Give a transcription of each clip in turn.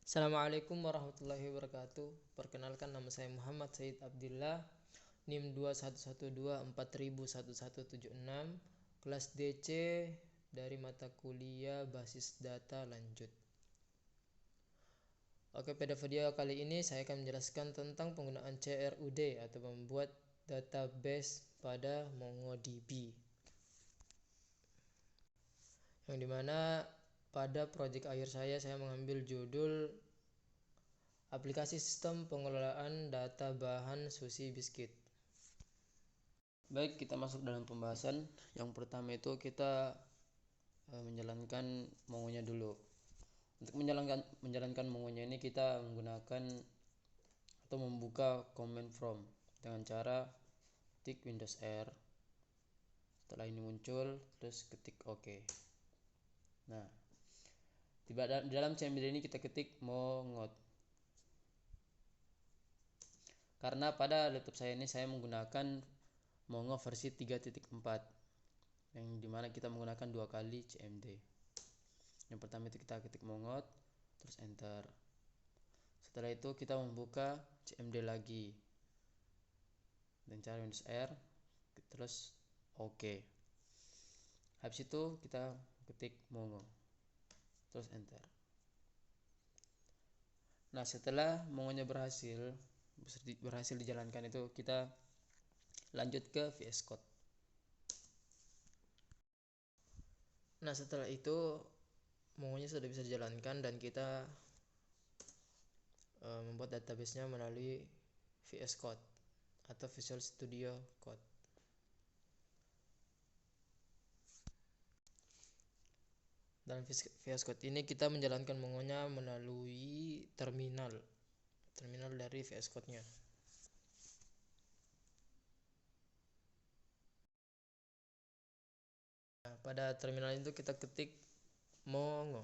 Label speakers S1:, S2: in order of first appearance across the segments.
S1: Assalamualaikum warahmatullahi wabarakatuh. Perkenalkan, nama saya Muhammad Said Abdillah, NIM 2112401176, kelas DC dari mata kuliah basis data lanjut. Oke, pada video kali ini saya akan menjelaskan tentang penggunaan CRUD atau membuat database pada MongoDB. Yang dimana pada proyek akhir saya mengambil judul aplikasi sistem pengelolaan data bahan sushi biskuit. Baik, kita masuk dalam pembahasan. Yang pertama itu kita menjalankan Mongonya dulu. Untuk menjalankan Mongonya ini kita menggunakan atau membuka command from dengan cara ketik Windows R. Setelah ini muncul, terus ketik OK. Nah, di dalam CMD ini kita ketik mongot. Karena pada laptop saya ini saya menggunakan Mongo versi 3.4 yang dimana kita menggunakan 2 kali CMD. Yang pertama itu kita ketik mongot, terus enter. Setelah itu kita membuka CMD lagi dan cara Windows R, terus OK. Habis itu kita ketik mongo, terus enter. Nah, setelah mongonya berhasil dijalankan itu kita lanjut ke VS Code. Nah, setelah itu mongonya sudah bisa dijalankan dan kita membuat database-nya melalui VS Code atau Visual Studio Code. Dalam VS Code ini kita menjalankan mongonya melalui terminal dari VS Code-nya. Nah, pada terminal itu kita ketik mongo,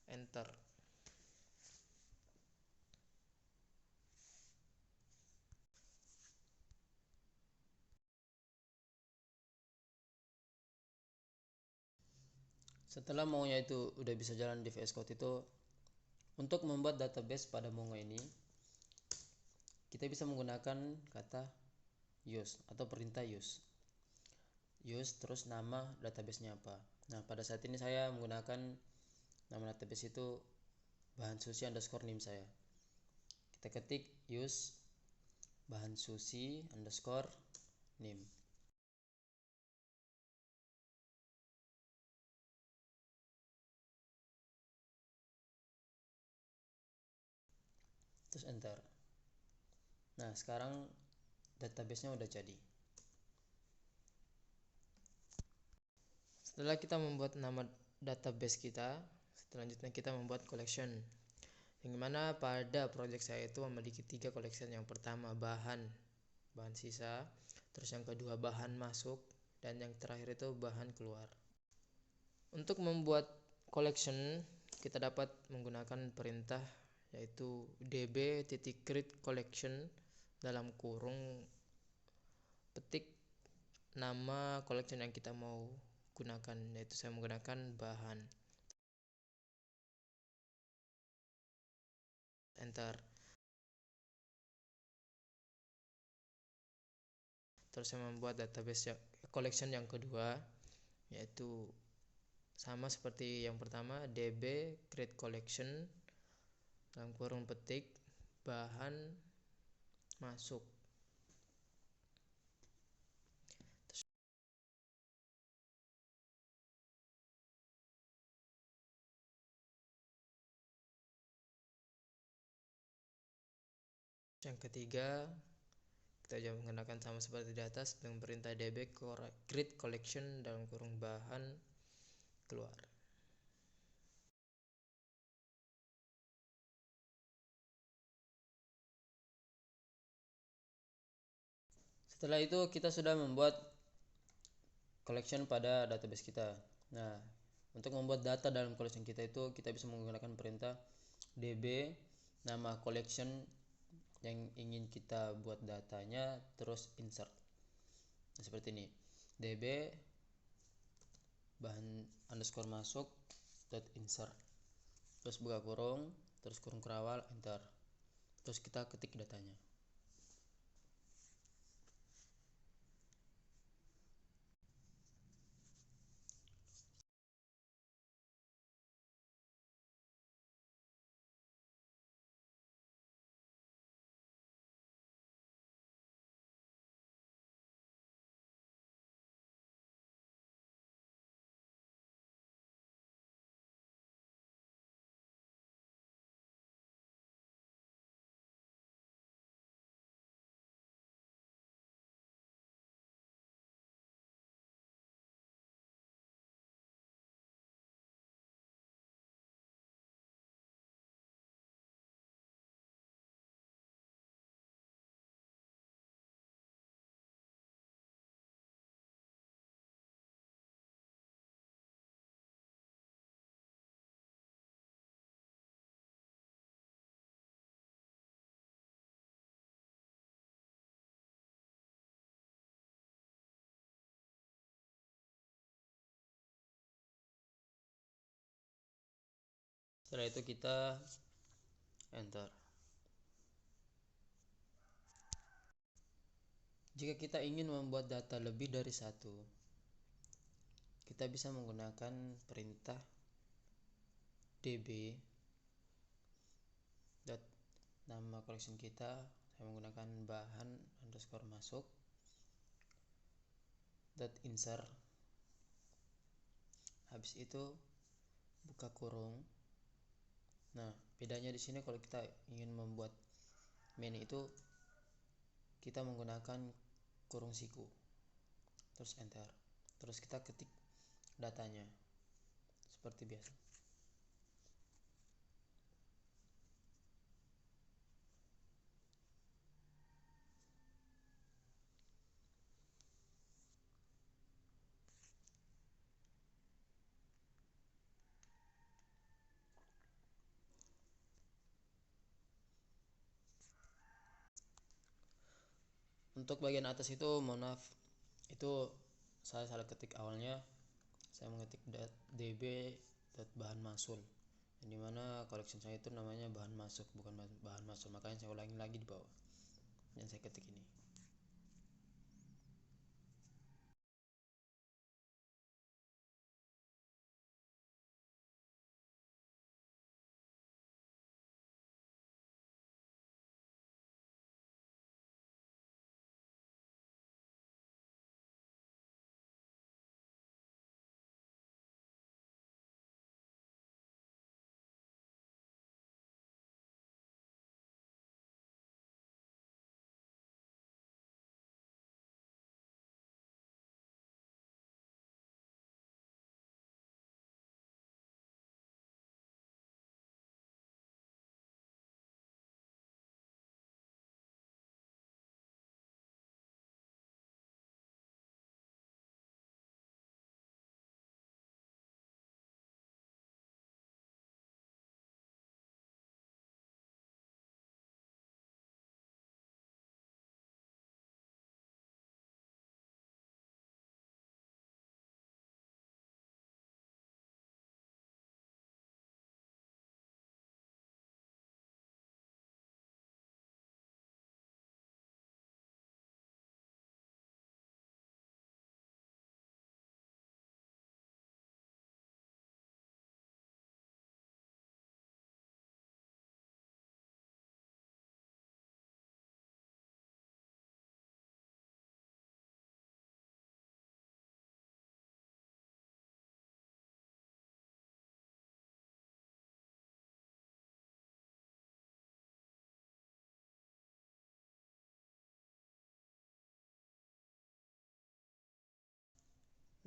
S1: enter. Setelah Mongonya itu udah bisa jalan di VS Code itu, untuk membuat database pada Mongo ini kita bisa menggunakan kata use atau perintah use terus nama database-nya apa. Nah, pada saat ini saya menggunakan nama database itu bahan sushi underscore name saya. Kita ketik use bahan sushi underscore name, terus enter. Nah, sekarang database-nya udah jadi. Setelah kita membuat nama database kita, selanjutnya kita membuat collection. Yang mana pada project saya itu memiliki 3 collection. Yang pertama bahan sisa, terus yang kedua bahan masuk, dan yang terakhir itu bahan keluar. Untuk membuat collection kita dapat menggunakan perintah yaitu db.create collection dalam kurung petik nama collection yang kita mau gunakan, yaitu saya menggunakan bahan, enter. Terus saya membuat database collection yang kedua, yaitu sama seperti yang pertama, db create collection dalam kurung petik bahan masuk. Yang ketiga kita juga menggunakan sama seperti di atas dengan perintah db create collection dalam kurung bahan keluar. Setelah itu kita sudah membuat collection pada database kita. Nah, untuk membuat data dalam collection kita itu kita bisa menggunakan perintah db nama collection yang ingin kita buat datanya, terus insert. Nah, seperti ini, db bahan underscore masuk dot insert,
S2: terus buka kurung, terus kurung kerawal, enter. Terus kita ketik datanya. Setelah itu kita enter. Jika kita ingin membuat data lebih dari satu, kita bisa menggunakan perintah db dot nama collection kita. Saya menggunakan bahan underscore masuk dot insert. Habis itu buka kurung. Nah, bedanya di sini kalau kita ingin membuat main itu kita menggunakan kurung siku. Terus enter. Terus kita ketik datanya seperti biasa. Untuk bagian atas itu mohon maaf, itu saya salah ketik awalnya. Saya mengetik db bahan masul, yang dimana collection saya itu namanya bahan masuk, bukan bahan masul. Makanya saya ulangi lagi di bawah yang saya ketik ini.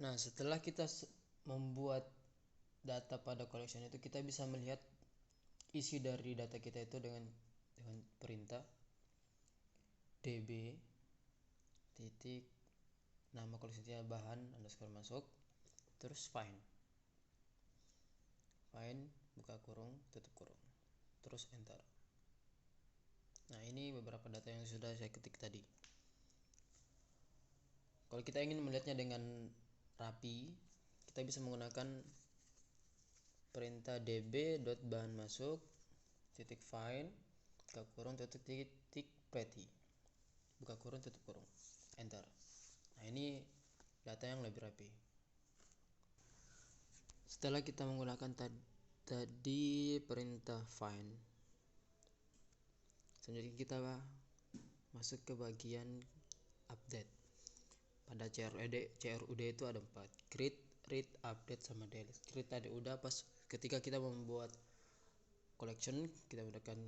S2: Nah, setelah kita membuat data pada collection itu, kita bisa melihat isi dari data kita itu dengan perintah db titik nama collectionnya bahan underscore masuk, terus find buka kurung tutup kurung, terus enter. Nah, ini beberapa data yang sudah saya ketik tadi. Kalau kita ingin melihatnya dengan rapi, kita bisa menggunakan perintah db.bahan masuk titik find buka kurung titik pretty buka kurung tutup kurung, enter. Nah, ini data yang lebih rapi. Setelah kita menggunakan tadi perintah find, selanjutnya kita masuk ke bagian update. Pada CRUD itu ada 4, create, read, update, sama delete. Create tadi udah pas ketika kita membuat collection, kita menggunakan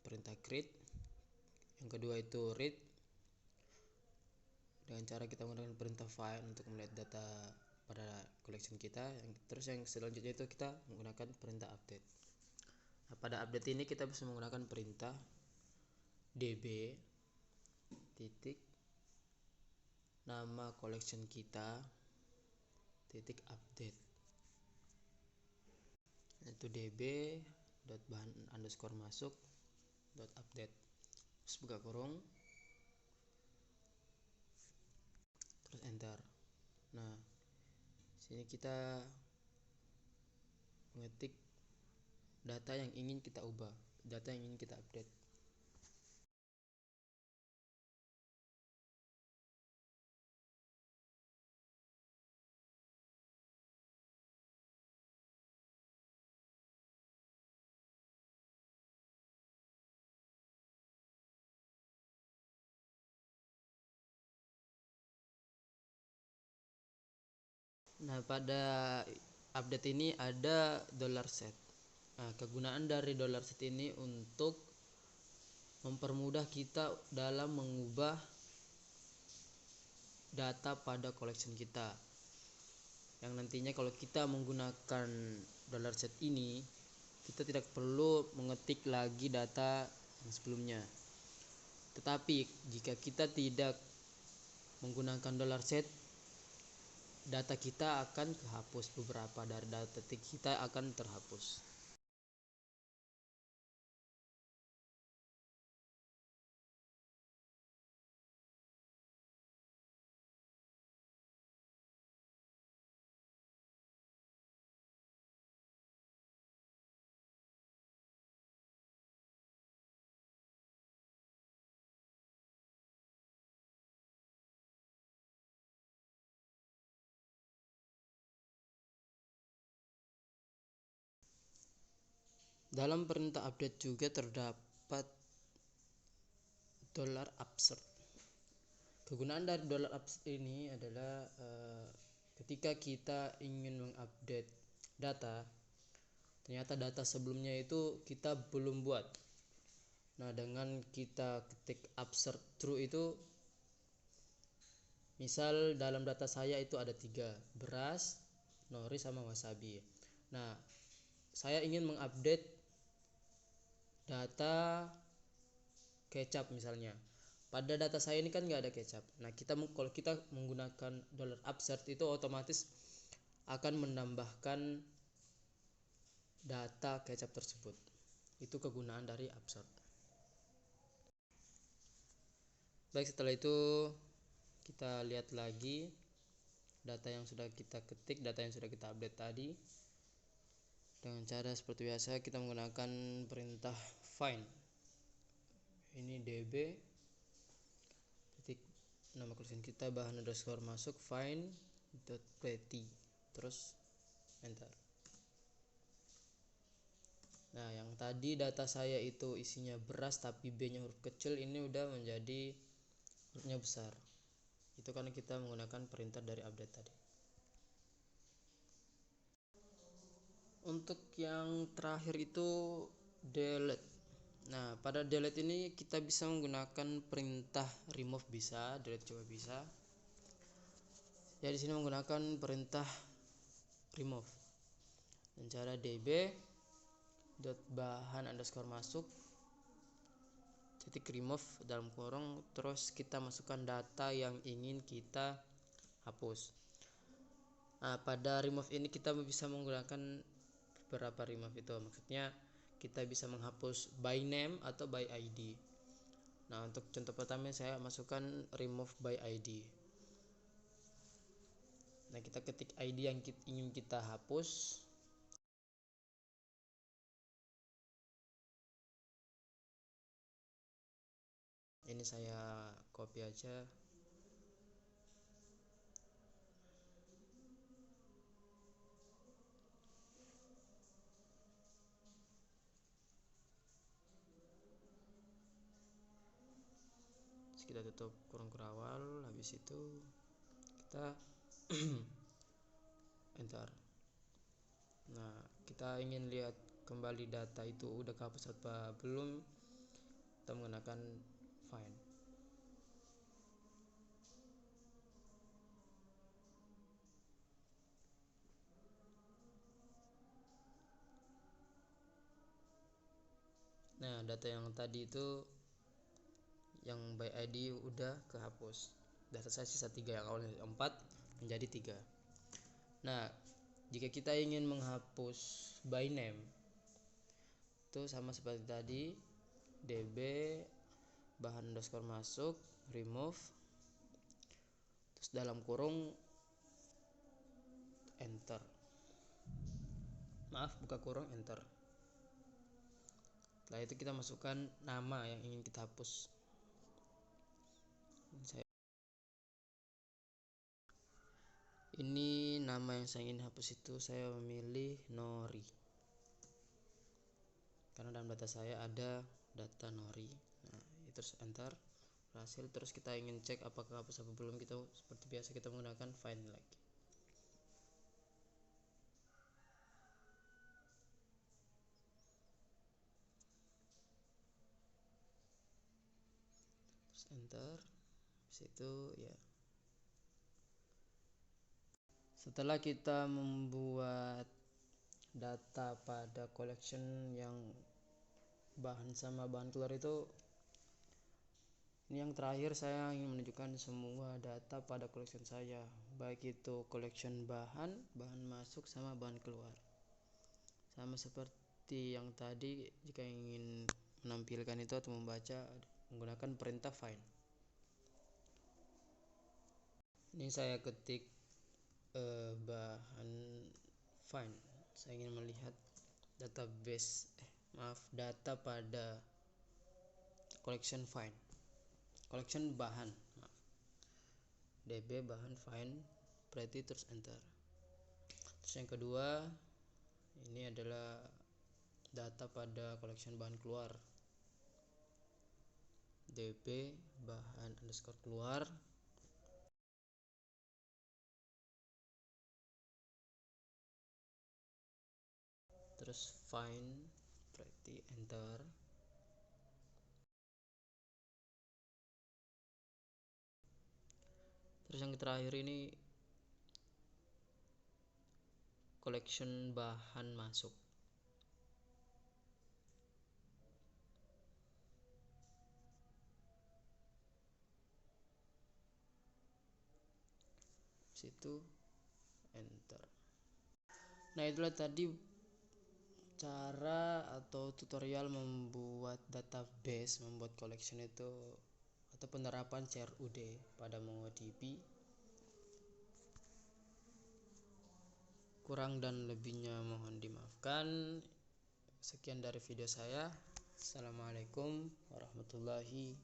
S2: perintah create. Yang kedua itu read, dengan cara kita menggunakan perintah find untuk melihat data pada collection kita. Terus yang selanjutnya itu kita menggunakan perintah update. Nah, pada update ini kita bisa menggunakan perintah db titik nama collection kita titik update, itu db bahan underscore masuk update, terus buka kurung, terus enter. Nah, sini kita mengetik data yang ingin kita ubah, data yang ingin kita update. Nah, pada update ini ada $set. Nah, kegunaan dari $set ini untuk mempermudah kita dalam mengubah data pada collection kita. Yang nantinya kalau kita menggunakan $set ini, kita tidak perlu mengetik lagi data yang sebelumnya. Tetapi jika kita tidak menggunakan $set, data kita akan kehapus, beberapa dari data kita akan terhapus. Dalam perintah update juga terdapat $absurd. Kegunaan dari $absurd ini adalah ketika kita ingin mengupdate data, ternyata data sebelumnya itu kita belum buat. Nah, dengan kita ketik absurd true itu, misal dalam data saya itu ada 3, beras, nori, sama wasabi. Nah, saya ingin mengupdate data kecap misalnya. Pada data saya ini kan nggak ada kecap. Nah, kalau kita menggunakan $absurd itu otomatis akan menambahkan data kecap tersebut. Itu kegunaan dari absurd. Baik, setelah itu kita lihat lagi data yang sudah kita ketik, data yang sudah kita update tadi. Dengan cara seperti biasa kita menggunakan perintah find. Ini db titik nama collection kita bahan underscore masuk find .pretty, terus enter. Nah, yang tadi data saya itu isinya beras tapi B-nya huruf kecil, ini udah menjadi hurufnya besar. Itu karena kita menggunakan perintah dari update tadi. Untuk yang terakhir itu delete. Nah, pada delete ini kita bisa menggunakan perintah remove bisa, delete juga bisa. Ya, di sini menggunakan perintah remove. Dan cara db bahan underscore masuk titik remove dalam kurung, terus kita masukkan data yang ingin kita hapus. Nah, pada remove ini kita bisa menggunakan beberapa remove itu, maksudnya kita bisa menghapus by name atau by ID. Nah, untuk contoh pertama saya masukkan remove by ID. Nah, kita ketik ID yang ingin kita hapus,
S1: Ini saya copy aja. Terus kita tutup kurung kurawal, habis itu kita enter. Nah, kita ingin lihat kembali data itu udah kehapus apa belum, kita menggunakan find. Nah, data yang tadi itu yang by ID udah kehapus. Data saya sisa 3, yang awalnya 4 menjadi 3. Nah, jika kita ingin menghapus by name itu sama seperti tadi, db bahan underscore masuk, remove, terus dalam kurung enter. Maaf, buka kurung enter. Setelah itu kita masukkan nama yang ingin kita hapus. Ini nama yang saya ingin hapus itu saya memilih Nori, karena dalam data saya ada data Nori. Nah, terus enter, berhasil. Terus kita ingin cek apakah hapus apa belum, kita seperti biasa kita menggunakan find lagi. Terus enter, situ ya. Setelah kita membuat data pada collection yang bahan sama bahan keluar itu, ini yang terakhir saya ingin menunjukkan semua data pada collection saya, baik itu collection bahan masuk sama bahan keluar. Sama seperti yang tadi, jika ingin menampilkan itu atau membaca menggunakan perintah find. Ini saya ketik bahan find. Saya ingin melihat database data pada collection find, collection bahan, db bahan find, berarti terus enter. Terus yang kedua, ini adalah data pada collection bahan keluar, db bahan underscore keluar, terus find, berarti enter. Terus yang terakhir ini collection bahan masuk. Situ enter. Nah, itulah tadi cara atau tutorial membuat database, membuat collection itu, atau penerapan CRUD pada MongoDB. Kurang dan lebihnya mohon dimaafkan. Sekian dari video saya. Assalamualaikum warahmatullahi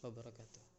S1: wabarakatuh.